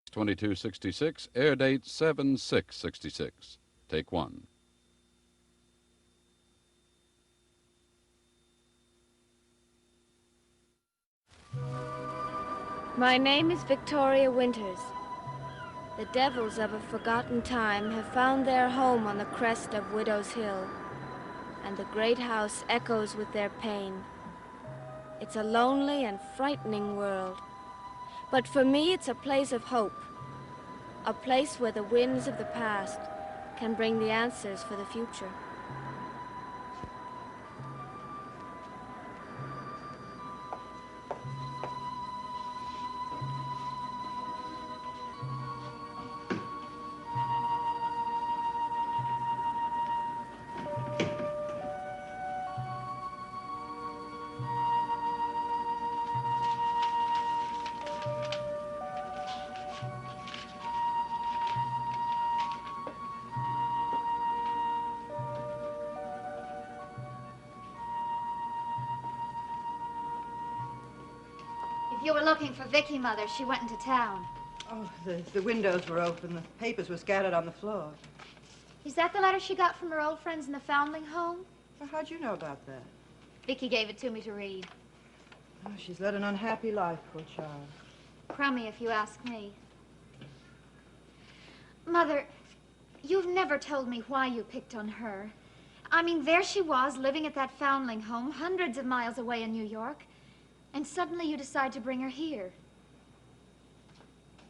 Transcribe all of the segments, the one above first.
2266, air date 7/6/66. Take one. My name is Victoria Winters. The devils of a forgotten time have found their home on the crest of Widow's Hill, and the great house echoes with their pain. It's a lonely and frightening world, but for me it's a place of hope, a place where the winds of the past can bring the answers for the future. If you were looking for Vicky, Mother, she went into town. Oh, the windows were open. The papers were scattered on the floor. Is that the letter she got from her old friends in the Foundling home? Well, how'd you know about that? Vicky gave it to me to read. Oh, she's led an unhappy life, poor child. Crummy, if you ask me. Mother, you've never told me why you picked on her. I mean, there she was, living at that Foundling home, hundreds of miles away in New York, and suddenly you decide to bring her here.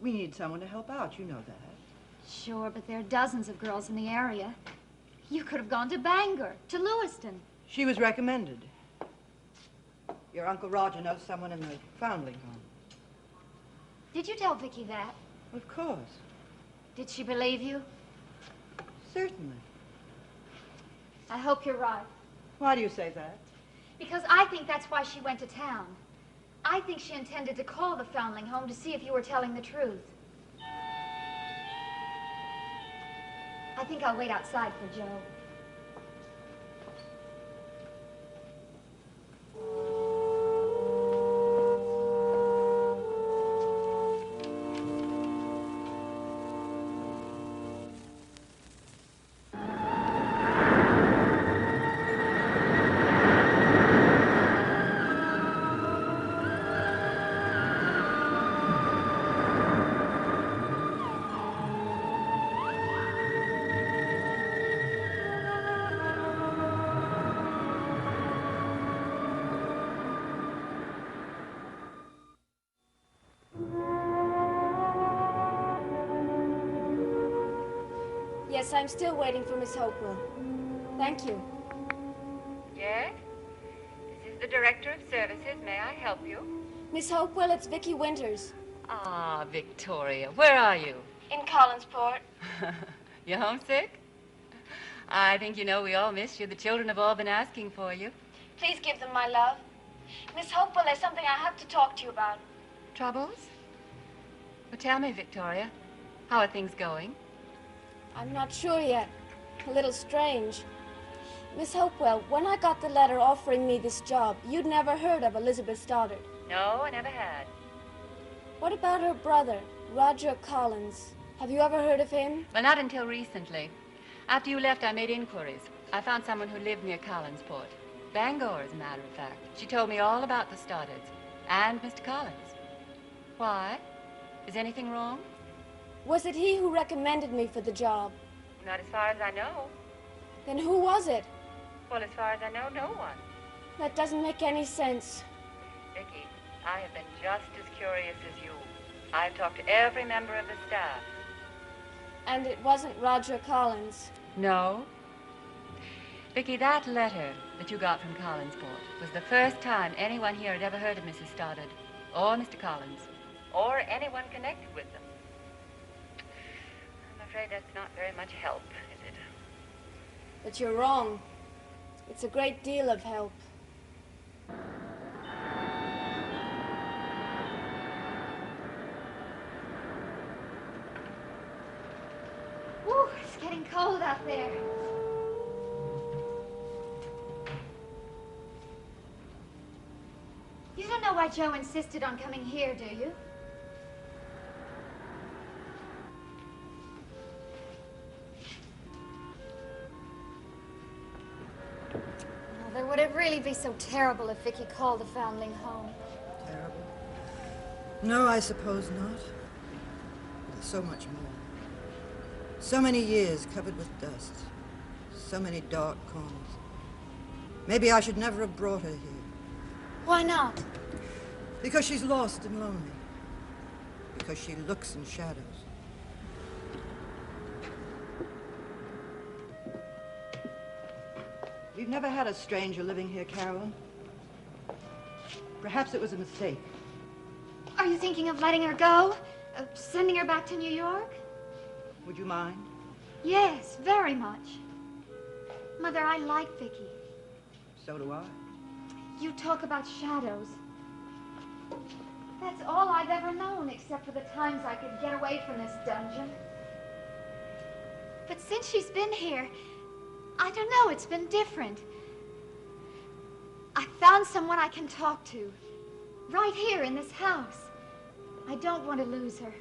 We need someone to help out, you know that. Sure, but there are dozens of girls in the area. You could have gone to Bangor, to Lewiston. She was recommended. Your Uncle Roger knows someone in the Foundling home. Did you tell Vicky that? Of course. Did she believe you? Certainly. I hope you're right. Why do you say that? Because I think that's why she went to town. I think she intended to call the Foundling home to see if you were telling the truth. I think I'll wait outside for Joe. Yes, I'm still waiting for Miss Hopewell. Thank you. Yes? This is the Director of Services. May I help you? Miss Hopewell, it's Vicky Winters. Ah, Victoria. Where are you? In Collinsport. You homesick? I think you know we all miss you. The children have all been asking for you. Please give them my love. Miss Hopewell, there's something I have to talk to you about. Troubles? Well, tell me, Victoria. How are things going? I'm not sure yet. A little strange. Miss Hopewell, when I got the letter offering me this job, you'd never heard of Elizabeth Stoddard. No, I never had. What about her brother, Roger Collins? Have you ever heard of him? Well, not until recently. After you left, I made inquiries. I found someone who lived near Collinsport. Bangor, as a matter of fact. She told me all about the Stoddards and Mr. Collins. Why? Is anything wrong? Was it he who recommended me for the job? Not as far as I know. Then who was it? Well, as far as I know, no one. That doesn't make any sense. Vicky, I have been just as curious as you. I've talked to every member of the staff. And it wasn't Roger Collins? No. Vicky, that letter that you got from Collinsport was the first time anyone here had ever heard of Mrs. Stoddard, or Mr. Collins, or anyone connected with them. I'm afraid that's not very much help, is it? But you're wrong. It's a great deal of help. Whew, it's getting cold out there. You don't know why Joe insisted on coming here, do you? would it really be so terrible if Vicky called the foundling home? Terrible? No, I suppose not. There's so much more. So many years covered with dust. So many dark corners. Maybe I should never have brought her here. Why not? Because she's lost and lonely. Because she looks in shadows. We've never had a stranger living here, Carolyn. Perhaps it was a mistake. Are you thinking of letting her go? Sending her back to New York? Would you mind? Yes, very much. Mother, I like Vicky. So do I. You talk about shadows. That's all I've ever known, except for the times I could get away from this dungeon. But since she's been here, I don't know, it's been different. I found someone I can talk to. Right here in this house. I don't want to lose her.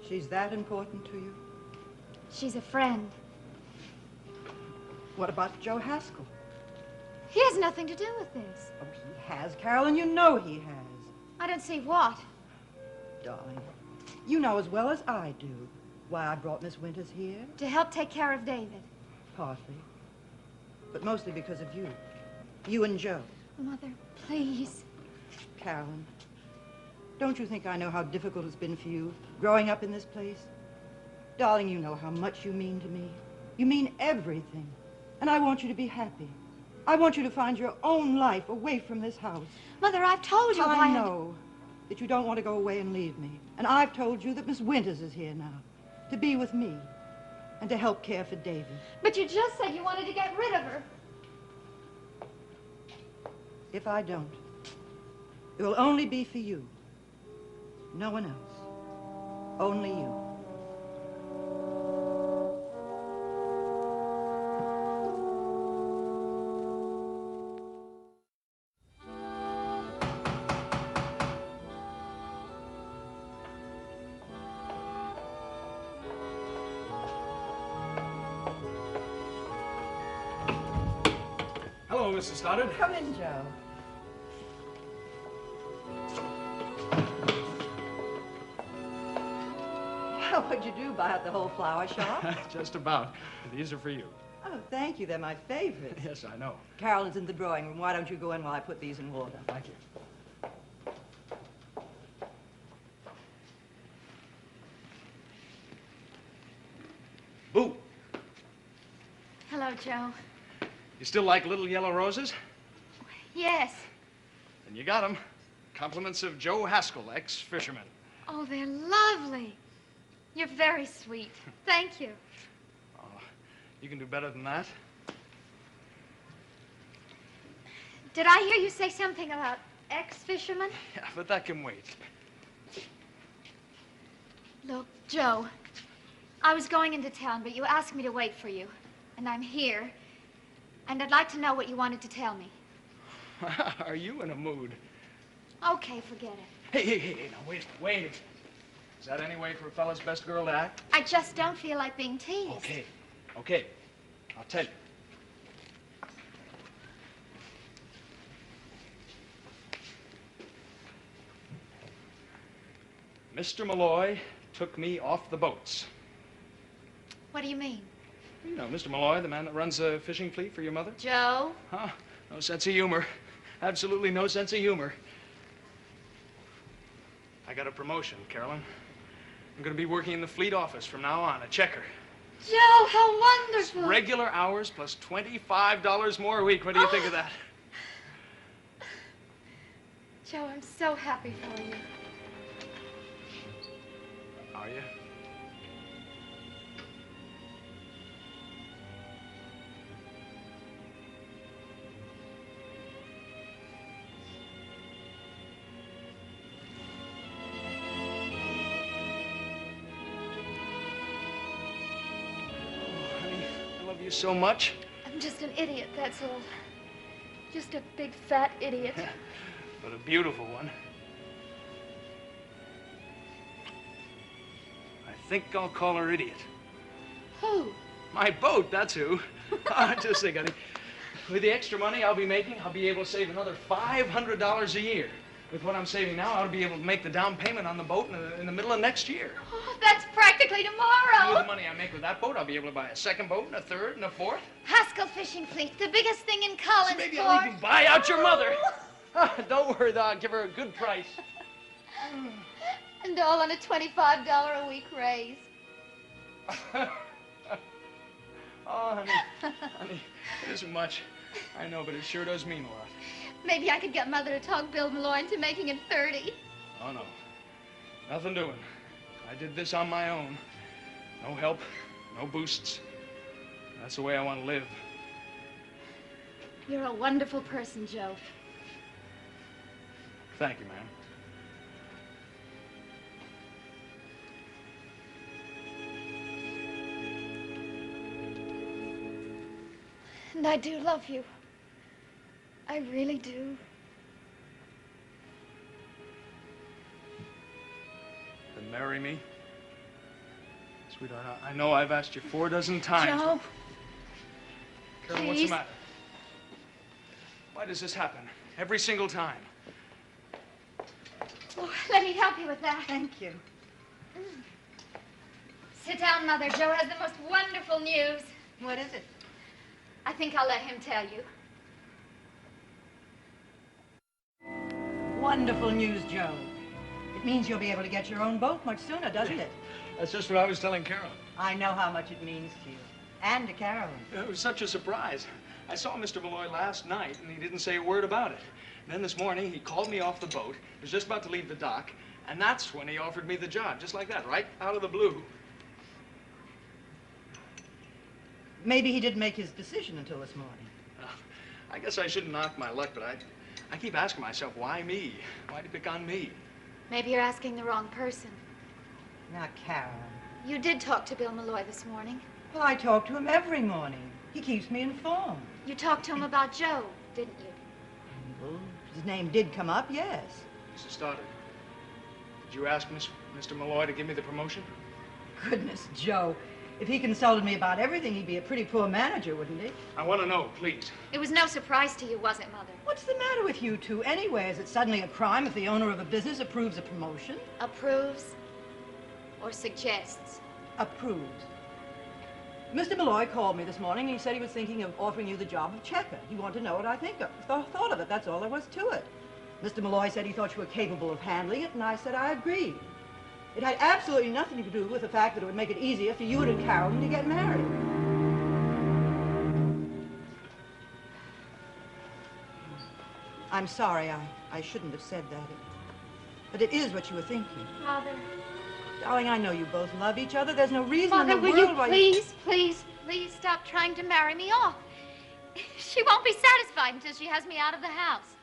She's that important to you? She's a friend. What about Joe Haskell? He has nothing to do with this. Oh, he has, Carolyn. You know he has. I don't see what. Darling, you know as well as I do why I brought Miss Winters here. To help take care of David. Partly. But mostly because of you. You and Joe. Mother, please. Carolyn, don't you think I know how difficult it's been for you growing up in this place? Darling, you know how much you mean to me. You mean everything. And I want you to be happy. I want you to find your own life away from this house. Mother, I've told you why I know that you don't want to go away and leave me. And I've told you that Miss Winters is here now, to be with me, and to help care for David. But you just said you wanted to get rid of her. If I don't, it will only be for you. No one else. Only you. Hello, Mrs. Stoddard. Come in, Joe. Well, what'd you do, buy out the whole flower shop? Just about. These are for you. Oh, thank you. They're my favorites. Yes, I know. Carolyn's in the drawing room. Why don't you go in while I put these in water? Thank you. Boo! Hello, Joe. You still like little yellow roses? Yes. Then you got them. Compliments of Joe Haskell, ex-fisherman. Oh, they're lovely. You're very sweet. Thank you. Oh, you can do better than that. Did I hear you say something about ex-fisherman? Yeah, but that can wait. Look, Joe, I was going into town, but you asked me to wait for you. And I'm here. And I'd like to know what you wanted to tell me. Are you in a mood? Okay, forget it. Hey, now wait. Is that any way for a fella's best girl to act? I just don't feel like being teased. Okay. I'll tell you. Mr. Malloy took me off the boats. What do you mean? You know, Mr. Malloy, the man that runs a fishing fleet for your mother? Joe? Huh? No sense of humor. Absolutely no sense of humor. I got a promotion, Carolyn. I'm going to be working in the fleet office from now on, a checker. Joe, how wonderful. Regular hours plus $25 more a week. What do you think of that? Joe, I'm so happy for you. Are you? You so much. I'm just an idiot, that's all. Just a big fat idiot. But a beautiful one. I think I'll call her idiot. Who? My boat, that's who. Just think, honey. with the extra money I'll be making, I'll be able to save another $500 a year. With what I'm saving now, I'll be able to make the down payment on the boat in the middle of next year. Oh, that's practically And tomorrow. with the money I make with that boat, I'll be able to buy a second boat, and a third, and a fourth. Haskell Fishing Fleet, the biggest thing in So Collinsport. maybe I'll even buy out your mother. Don't worry, though. I'll give her a good price. And all on a $25 a week raise. Oh, honey, it isn't much. I know, but it sure does mean a lot. Maybe I could get Mother to talk Bill Malloy into making it 30. Oh, no. Nothing doing. I did this on my own. No help, no boosts. That's the way I want to live. You're a wonderful person, Joe. Thank you, ma'am. And I do love you. I really do. Then marry me. Sweetheart, I know I've asked you 4 dozen times. Joe. Carol, what's please. the matter? Why does this happen? Every single time. Oh, let me help you with that. Thank you. Sit down, Mother. Joe has the most wonderful news. What is it? I think I'll let him tell you. Wonderful news, Joe. It means you'll be able to get your own boat much sooner, doesn't it? That's just what I was telling Carol. I know how much it means to you. And to Carolyn. It was such a surprise. I saw Mr. Malloy last night, and he didn't say a word about it. Then this morning, he called me off the boat. He was just about to leave the dock, and that's when he offered me the job, just like that, right out of the blue. Maybe he didn't make his decision until this morning. I guess I shouldn't knock my luck, but I keep asking myself, why me? Why'd he pick on me? Maybe you're asking the wrong person. Now, Carolyn. You did talk to Bill Malloy this morning. Well, I talk to him every morning. He keeps me informed. You talked to him about Joe, didn't you? Well, his name did come up, yes. Mrs. Stoddard, did you ask Mr. Malloy to give me the promotion? Goodness, Joe. If he consulted me about everything, he'd be a pretty poor manager, wouldn't he? I want to know, please. It was no surprise to you, was it, Mother? What's the matter with you two anyway? Is it suddenly a crime if the owner of a business approves a promotion? Approves or suggests? Approves. Mr. Malloy called me this morning and he said he was thinking of offering you the job of checker. He wanted to know what I thought of it. That's all there was to it. Mr. Malloy said he thought you were capable of handling it, and I said I agreed. It had absolutely nothing to do with the fact that it would make it easier for you and Carolyn to get married. I'm sorry, I shouldn't have said that. But it is what you were thinking. Mother. Darling, I know you both love each other. There's no reason Mother, in the will world you why please stop trying to marry me off? She won't be satisfied until she has me out of the house.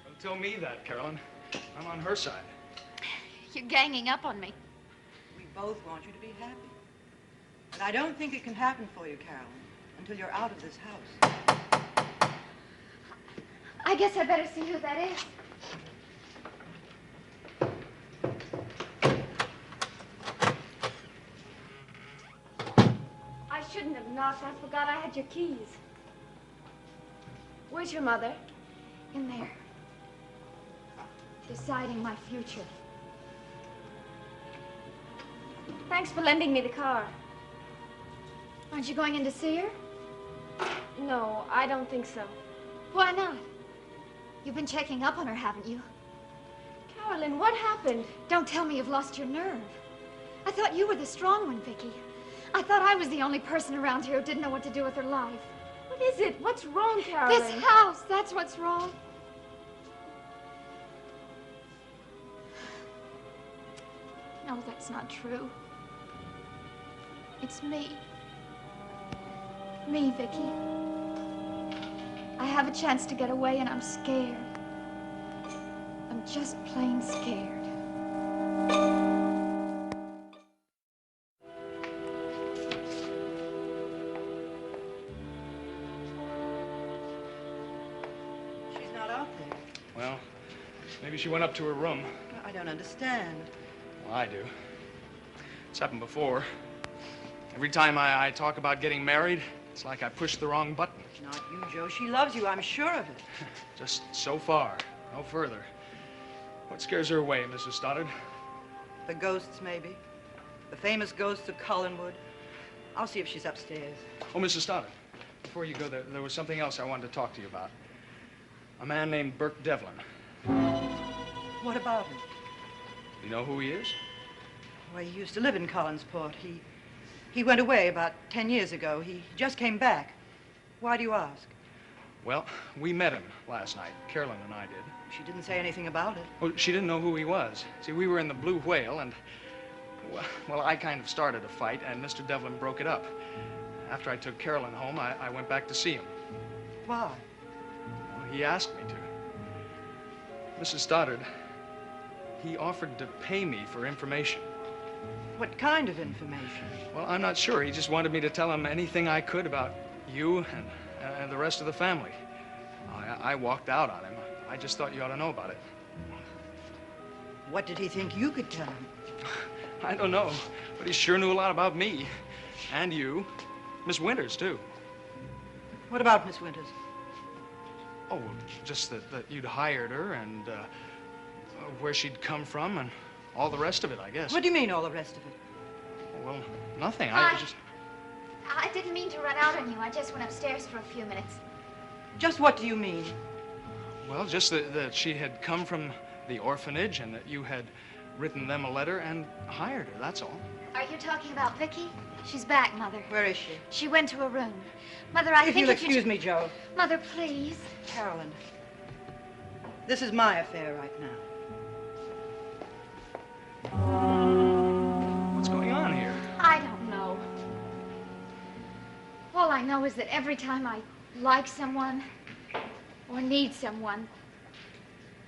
Don't tell me that, Carolyn. I'm on her side. You're ganging up on me. We both want you to be happy. But I don't think it can happen for you, Carolyn, until you're out of this house. I guess I better see who that is. I shouldn't have knocked. I forgot I had your keys. Where's your mother? In there. Deciding my future. Thanks for lending me the car. Aren't you going in to see her? No, I don't think so. Why not? You've been checking up on her, haven't you? Carolyn, what happened? Don't tell me you've lost your nerve. I thought you were the strong one, Vicky. I thought I was the only person around here who didn't know what to do with her life. What is it? What's wrong, Carolyn? This house, that's what's wrong. No, that's not true. It's me. Me, Vicky. I have a chance to get away and I'm scared. I'm just plain scared. She's not out there. Well, maybe she went up to her room. I don't understand. Well, I do. It's happened before. Every time I talk about getting married, It's like I pushed the wrong button. Not you, Joe. She loves you, I'm sure of it. Just so far, no further. What scares her away, Mrs. Stoddard? The ghosts, maybe. The famous ghosts of Collinwood. I'll see if she's upstairs. Oh, Mrs. Stoddard, before you go, there was something else I wanted to talk to you about. A man named Burke Devlin. What about him? You know who he is? Well, he used to live in Collinsport. He went away about 10 years ago. He just came back. Why do you ask? Well, we met him last night. Carolyn and I did. She didn't say anything about it. Oh, she didn't know who he was. See, we were in the Blue Whale, and, well, I kind of started a fight, and Mr. Devlin broke it up. After I took Carolyn home, I went back to see him. Why? Well, he asked me to. Mrs. Stoddard, he offered to pay me for information. What kind of information? Well, I'm not sure. He just wanted me to tell him anything I could about you and the rest of the family. I walked out on him. I just thought you ought to know about it. What did he think you could tell him? I don't know, but he sure knew a lot about me. And you. Miss Winters, too. What about Miss Winters? Oh, just that you'd hired her and where she'd come from and all the rest of it, I guess. What do you mean, all the rest of it? Well, nothing. I didn't mean to run out on you. I just went upstairs for a few minutes. Just what do you mean? Well, just that she had come from the orphanage and that you had written them a letter and hired her, that's all. Are you talking about Vicky? She's back, Mother. Where is she? She went to her room. Mother, I If think you'll if you... excuse me, Joe. Mother, please. Carolyn, this is my affair right now. What's going on here? I don't know. All I know is that every time I like someone or need someone,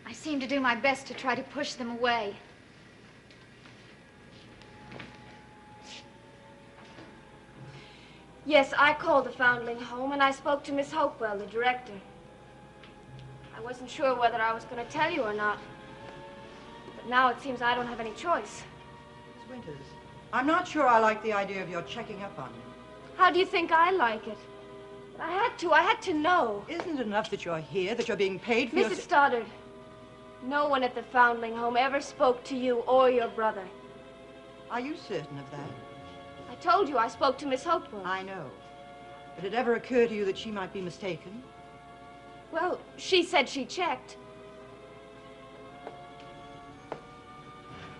I seem to do my best to try to push them away. Yes, I called the Foundling home and I spoke to Miss Hopewell, the director. I wasn't sure whether I was going to tell you or not. But now it seems I don't have any choice. Miss Winters, I'm not sure I like the idea of your checking up on me. How do you think I like it? I had to know. Isn't it enough that you're here, that you're being paid for your... Mrs. Stoddard, no one at the Foundling home ever spoke to you or your brother. Are you certain of that? I told you I spoke to Miss Hopewell. I know. But did it ever occur to you that she might be mistaken? Well, she said she checked.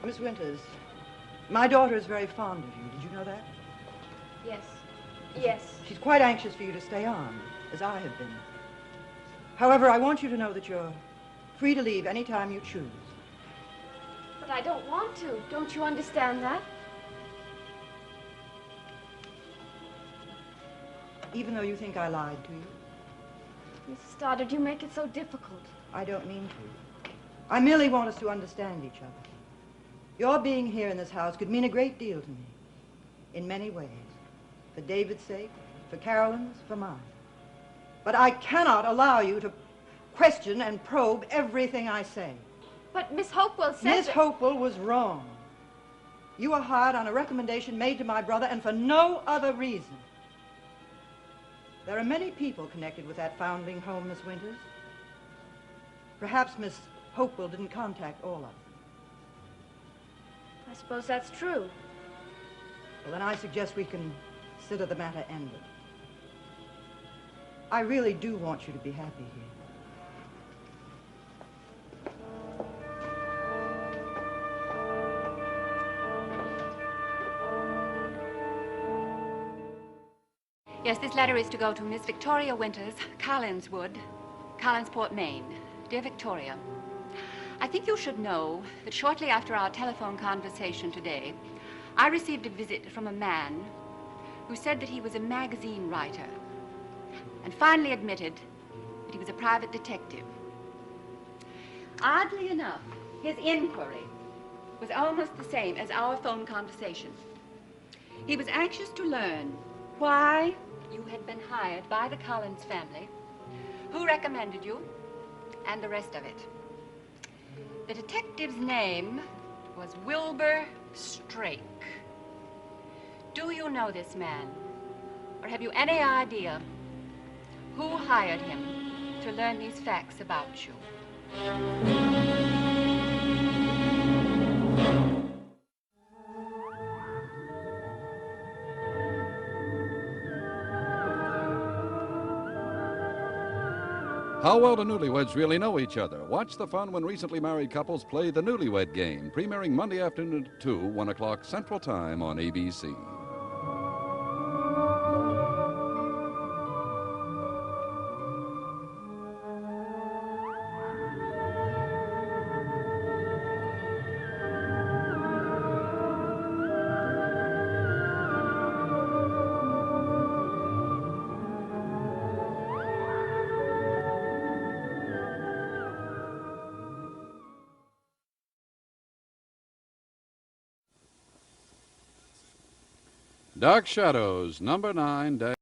Miss Winters, my daughter is very fond of you. Did you know that? Yes. Yes. She's quite anxious for you to stay on, as I have been. However, I want you to know that you're free to leave any time you choose. But I don't want to. Don't you understand that? Even though you think I lied to you? Mrs. Stoddard, you make it so difficult. I don't mean to. I merely want us to understand each other. Your being here in this house could mean a great deal to me, in many ways. For David's sake, for Carolyn's, for mine. But I cannot allow you to question and probe everything I say. But Miss Hopewell said Miss Hopewell was wrong. You were hired on a recommendation made to my brother and for no other reason. There are many people connected with that Foundling home, Miss Winters. Perhaps Miss Hopewell didn't contact all of them. I suppose that's true. Well, then I suggest we consider the matter ended. I really do want you to be happy here. Yes, this letter is to go to Miss Victoria Winters, Collinswood, Collinsport, Maine. Dear Victoria, I think you should know that shortly after our telephone conversation today, I received a visit from a man who said that he was a magazine writer and finally admitted that he was a private detective. Oddly enough, his inquiry was almost the same as our phone conversation. He was anxious to learn why you had been hired by the Collins family, who recommended you, and the rest of it. The detective's name was Wilbur Strake. Do you know this man? Or have you any idea who hired him to learn these facts about you? How well do newlyweds really know each other? Watch the fun when recently married couples play the Newlywed Game, premiering Monday afternoon at 2, 1 o'clock Central Time on ABC. Dark Shadows, number 9.